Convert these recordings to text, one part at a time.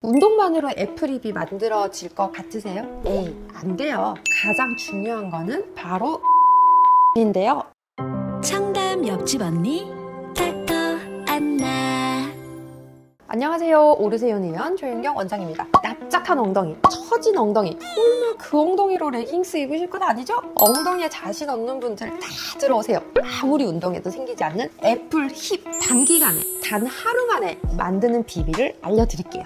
운동만으로 애플힙이 만들어질 것 같으세요? 에이, 안 돼요. 가장 중요한 거는 바로 인데요. 청담 옆집 언니 닥터 안나. 안녕하세요. 오르세윤의원 조윤경 원장입니다. 납작한 엉덩이, 처진 엉덩이, 설마 그 엉덩이로 레깅스 입으실 건 아니죠? 엉덩이에 자신 없는 분들 다 들어오세요. 아무리 운동해도 생기지 않는 애플힙, 단기간에, 단 하루 만에 만드는 비밀을 알려드릴게요.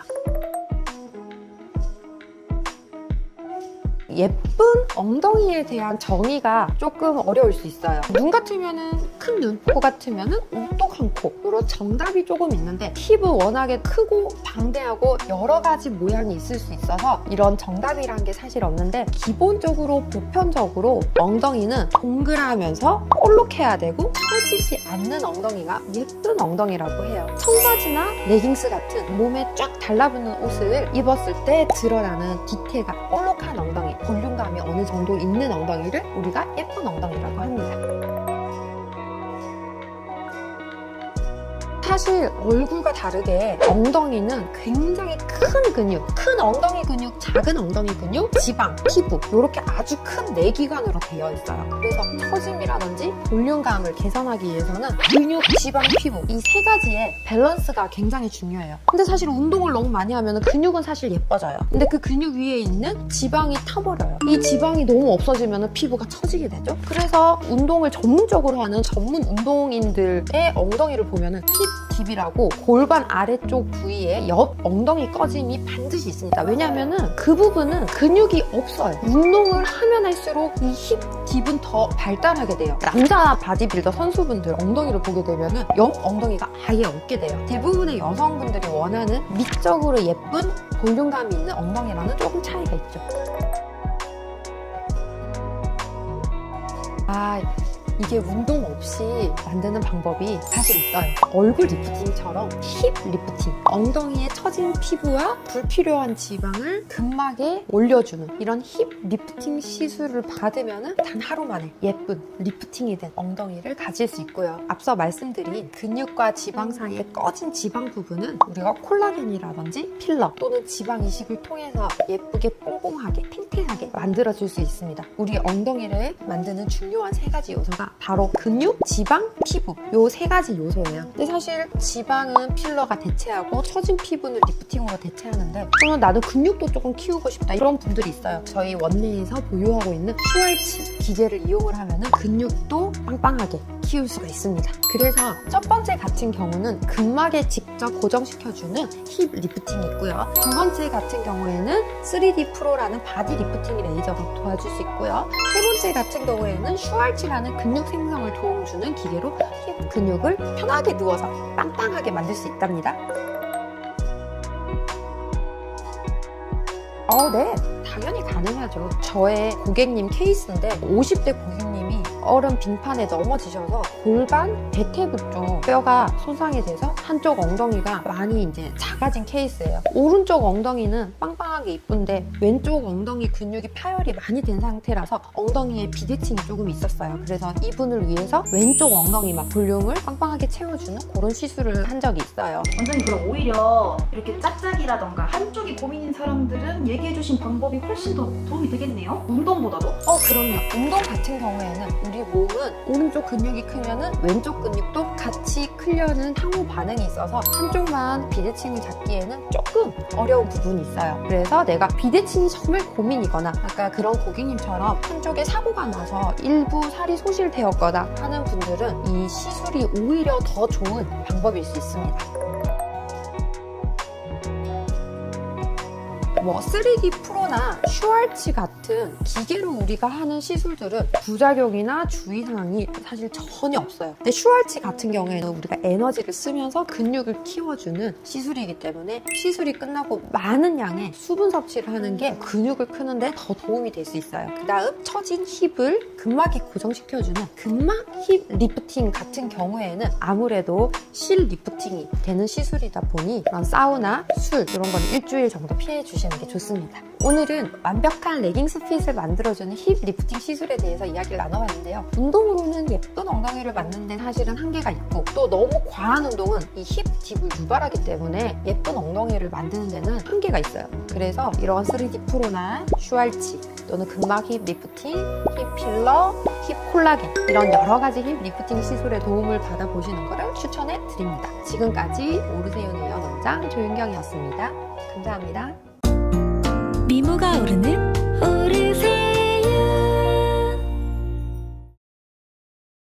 예쁜 엉덩이에 대한 정의가 조금 어려울 수 있어요. 눈 같으면은 큰 눈, 코 같으면은 오똑한 코, 이런 정답이 조금 있는데 힙은 워낙에 크고 방대하고 여러 가지 모양이 있을 수 있어서 이런 정답이란 게 사실 없는데, 기본적으로 보편적으로 엉덩이는 동그라면서 볼록해야 되고 처지지 않는 엉덩이가 예쁜 엉덩이라고 해요. 청바지나 레깅스 같은 몸에 쫙 달라붙는 옷을 입었을 때 드러나는 디테일감, 볼록한 엉덩이, 볼륨감이 어느 정도 있는 엉덩이를 우리가 예쁜 엉덩이라고 합니다. 사실 얼굴과 다르게 엉덩이는 굉장히 큰 근육, 큰 엉덩이 근육, 작은 엉덩이 근육, 지방, 피부, 이렇게 아주 큰 내기관으로 되어 있어요. 그래서 처짐이라든지 볼륨감을 개선하기 위해서는 근육, 지방, 피부 이 세 가지의 밸런스가 굉장히 중요해요. 근데 사실 운동을 너무 많이 하면 근육은 사실 예뻐져요. 근데 그 근육 위에 있는 지방이 타버려요. 이 지방이 너무 없어지면 피부가 처지게 되죠. 그래서 운동을 전문적으로 하는 전문 운동인들의 엉덩이를 보면은 힙이라고 골반 아래쪽 부위에 옆 엉덩이 꺼짐이 반드시 있습니다. 왜냐하면은 그 부분은 근육이 없어요. 운동을 하면 할수록 이 힙 딥은 더 발달하게 돼요. 남자 바디빌더 선수분들 엉덩이를 보게 되면은 옆 엉덩이가 아예 없게 돼요. 대부분의 여성분들이 원하는 미적으로 예쁜 볼륨감이 있는 엉덩이랑은 조금 차이가 있죠. 이게 운동 없이 만드는 방법이 사실 있어요. 얼굴 리프팅처럼 힙 리프팅, 엉덩이에 처진 피부와 불필요한 지방을 근막에 올려주는 이런 힙 리프팅 시술을 받으면 단 하루 만에 예쁜 리프팅이 된 엉덩이를 가질 수 있고요. 앞서 말씀드린 근육과 지방 사이에 꺼진 지방 부분은 우리가 콜라겐이라든지 필러 또는 지방 이식을 통해서 예쁘게 뽕뽕하게 탱탱하게 만들어줄 수 있습니다. 우리 엉덩이를 만드는 중요한 세 가지 요소가 바로 근육, 지방, 피부 요 세 가지 요소예요. 근데 사실 지방은 필러가 대체하고 처진 피부는 리프팅으로 대체하는데, 그러면 나는 근육도 조금 키우고 싶다 이런 분들이 있어요. 저희 원내에서 보유하고 있는 슈왈츠 기계를 이용을 하면 근육도 빵빵하게 키울 수가 있습니다. 그래서 첫 번째 같은 경우는 근막에 직접 고정시켜주는 힙 리프팅이 있고요. 두 번째 같은 경우에는 3D 프로라는 바디 리프팅 레이저로 도와줄 수 있고요. 세 번째 같은 경우에는 슈왈츠라는 근육 생성을 도움주는 기계로 힙 근육을 편하게 누워서 빵빵하게 만들 수 있답니다. 네, 당연히 가능하죠. 저의 고객님 케이스인데 50대 고객님이 얼음 빙판에 넘어지셔서 골반, 대퇴부 쪽 뼈가 손상이 돼서 한쪽 엉덩이가 많이 이제 작아진 케이스예요. 오른쪽 엉덩이는 빵빵하게 이쁜데 왼쪽 엉덩이 근육이 파열이 많이 된 상태라서 엉덩이에 비대칭이 조금 있었어요. 그래서 이분을 위해서 왼쪽 엉덩이만 볼륨을 빵빵하게 채워주는 그런 시술을 한 적이 있어요. 원장님, 그럼 오히려 이렇게 짝짝이라던가 한쪽이 고민인 사람들은 얘기해주신 방법이 훨씬 더 도움이 되겠네요? 운동보다도? 그럼요. 운동 같은 경우에는 우리 몸은 오른쪽 근육이 크면은 왼쪽 근육도 같이 크려는 상호 반응이 있어서 한쪽만 비대칭을 잡기에는 조금 어려운 부분이 있어요. 그래서 내가 비대칭이 정말 고민이거나 아까 그런 고객님처럼 한쪽에 사고가 나서 일부 살이 소실되었거나 하는 분들은 이 시술이 오히려 더 좋은 방법일 수 있습니다. 3D 프로나 슈왈츠 같은 기계로 우리가 하는 시술들은 부작용이나 주의사항이 사실 전혀 없어요. 근데 슈왈츠 같은 경우에는 우리가 에너지를 쓰면서 근육을 키워주는 시술이기 때문에 시술이 끝나고 많은 양의 수분 섭취를 하는 게 근육을 크는데 더 도움이 될 수 있어요. 그 다음 처진 힙을 근막에 고정시켜주는 근막 힙 리프팅 같은 경우에는 아무래도 실 리프팅이 되는 시술이다 보니 그런 사우나, 술 이런 건 일주일 정도 피해 주시는 보시는 게 좋습니다. 오늘은 완벽한 레깅스 핏을 만들어주는 힙 리프팅 시술에 대해서 이야기를 나눠봤는데요. 운동으로는 예쁜 엉덩이를 만드는 데는 사실은 한계가 있고, 또 너무 과한 운동은 이 힙 딥을 유발하기 때문에 예쁜 엉덩이를 만드는 데는 한계가 있어요. 그래서 이런 3D 프로나 슈왈치 또는 근막 힙 리프팅, 힙 필러, 힙 콜라겐 이런 여러 가지 힙 리프팅 시술의 도움을 받아보시는 것을 추천해 드립니다. 지금까지 오르세윤 의원 원장 조윤경이었습니다. 감사합니다.